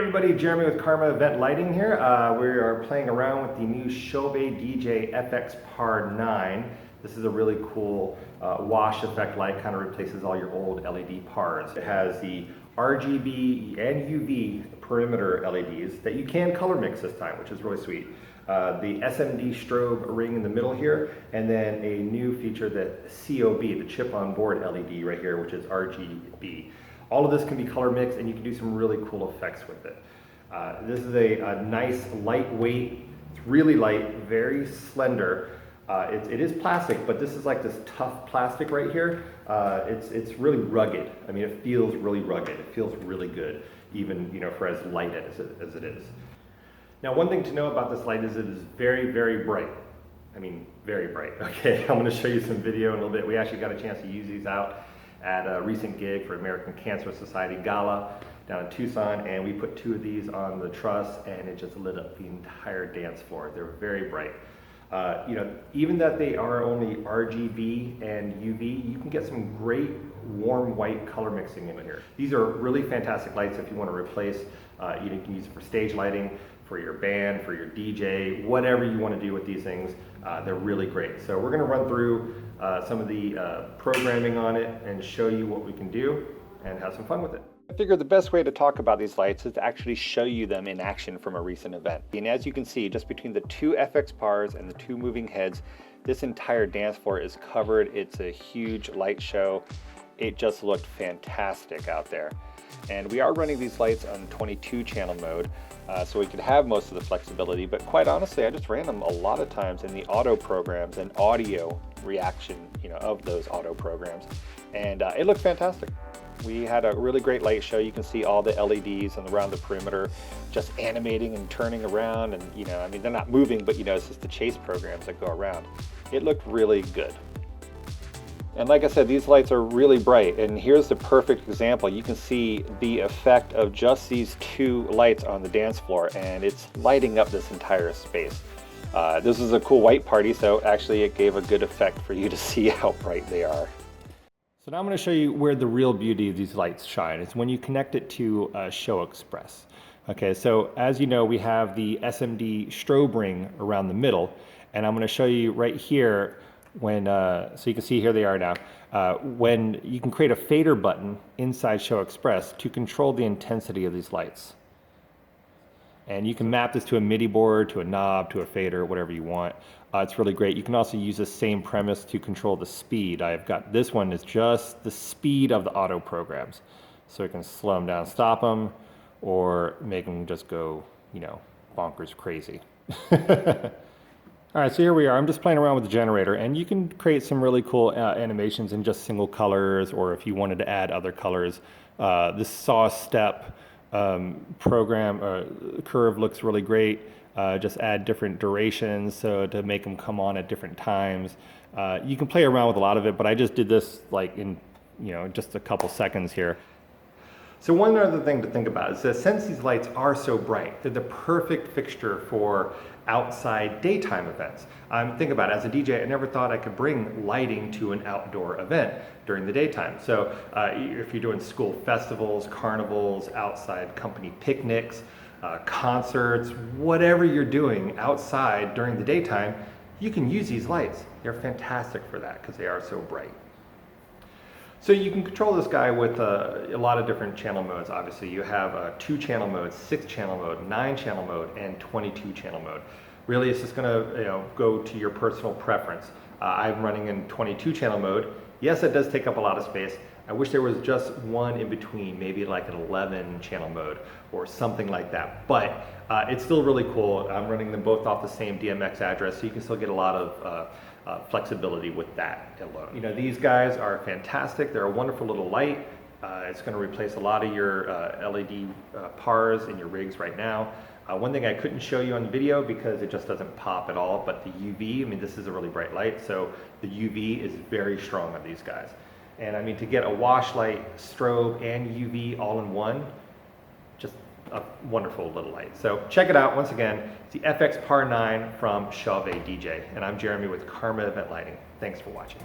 everybody, Jeremy with Karma Event Lighting here. We are playing around with the new Chauvet DJ FXpar 9. This is a really cool wash effect light, kind of replaces all your old LED pars. It has the RGB and UV perimeter LEDs that you can color mix this time, which is really sweet. The SMD strobe ring in the middle here, and then a new feature, the COB, the chip on board LED right here, which is RGB. All of this can be color mixed and you can do some really cool effects with it. This is a nice lightweight, it's really light, very slender. It is plastic, but this is like this tough plastic right here. It's really rugged. I mean, it feels really rugged. It feels really good, even for as light as it is. Now, one thing to know about this light is it is very, very bright. I mean, very bright. Okay, I'm going to show you some video in a little bit. We actually got a chance to use these out at a recent gig for American Cancer Society Gala down in Tucson, and we put 2 of these on the truss and it just lit up the entire dance floor. They're very bright. Even that they are only RGB and UV, you can get some great warm white color mixing in here. These are really fantastic lights if you want to replace, you can use it for stage lighting, for your band, for your DJ, whatever you want to do with these things. They're really great. So we're going to run through some of the programming on it and show you what we can do and have some fun with it. I figured the best way to talk about these lights is to actually show you them in action from a recent event. And as you can see, just between the 2 FXpars and the 2 moving heads, this entire dance floor is covered. It's a huge light show. It just looked fantastic out there. And we are running these lights on 22 channel mode, so we could have most of the flexibility, but quite honestly, I just ran them a lot of times in the auto programs and audio reaction, of those auto programs. And it looked fantastic. We had a really great light show. You can see all the LEDs and around the perimeter just animating and turning around, and I mean, they're not moving, but it's just the chase programs that go around. It looked really good. And like I said, these lights are really bright, and here's the perfect example. You can see the effect of just these 2 lights on the dance floor, and it's lighting up this entire space. This is a cool white party, so actually it gave a good effect for you to see how bright they are. So now I'm going to show you where the real beauty of these lights shine. It's when you connect it to ShowXpress. Okay, so as you know, we have the SMD strobe ring around the middle, and I'm going to show you right here when, so you can see here they are now, when you can create a fader button inside ShowXpress to control the intensity of these lights. And you can map this to a MIDI board, to a knob, to a fader, whatever you want. It's really great. You can also use the same premise to control the speed. I've got, this one is just the speed of the auto programs. So you can slow them down, stop them, or make them just go, bonkers crazy. All right, so here we are. I'm just playing around with the generator, and you can create some really cool animations in just single colors, or if you wanted to add other colors. This saw step program curve looks really great. Just add different durations so to make them come on at different times. You can play around with a lot of it, but I just did this like in just a couple seconds here. So one other thing to think about is that since these lights are so bright, they're the perfect fixture for outside daytime events. Think about it, as a DJ, I never thought I could bring lighting to an outdoor event during the daytime. So if you're doing school festivals, carnivals, outside company picnics, concerts, whatever you're doing outside during the daytime, you can use these lights. They're fantastic for that because they are so bright. So you can control this guy with a lot of different channel modes. Obviously, you have 2 channel modes, 6 channel mode, 9 channel mode, and 22 channel mode. Really, it's just going to go to your personal preference. I'm running in 22 channel mode. Yes, it does take up a lot of space. I wish there was just one in between, maybe like an 11 channel mode or something like that. But it's still really cool. I'm running them both off the same DMX address, so you can still get a lot of flexibility with that alone. These guys are fantastic. They're a wonderful little light. It's going to replace a lot of your LED pars in your rigs right now. One thing I couldn't show you on the video because it just doesn't pop at all, but the UV, I mean, this is a really bright light, so the UV is very strong on these guys. And I mean, to get a wash light, strobe, and UV all in one, just a wonderful little light. So check it out. Once again, it's the FXpar 9 from Chauvet DJ. And I'm Jeremy with Karma Event Lighting. Thanks for watching.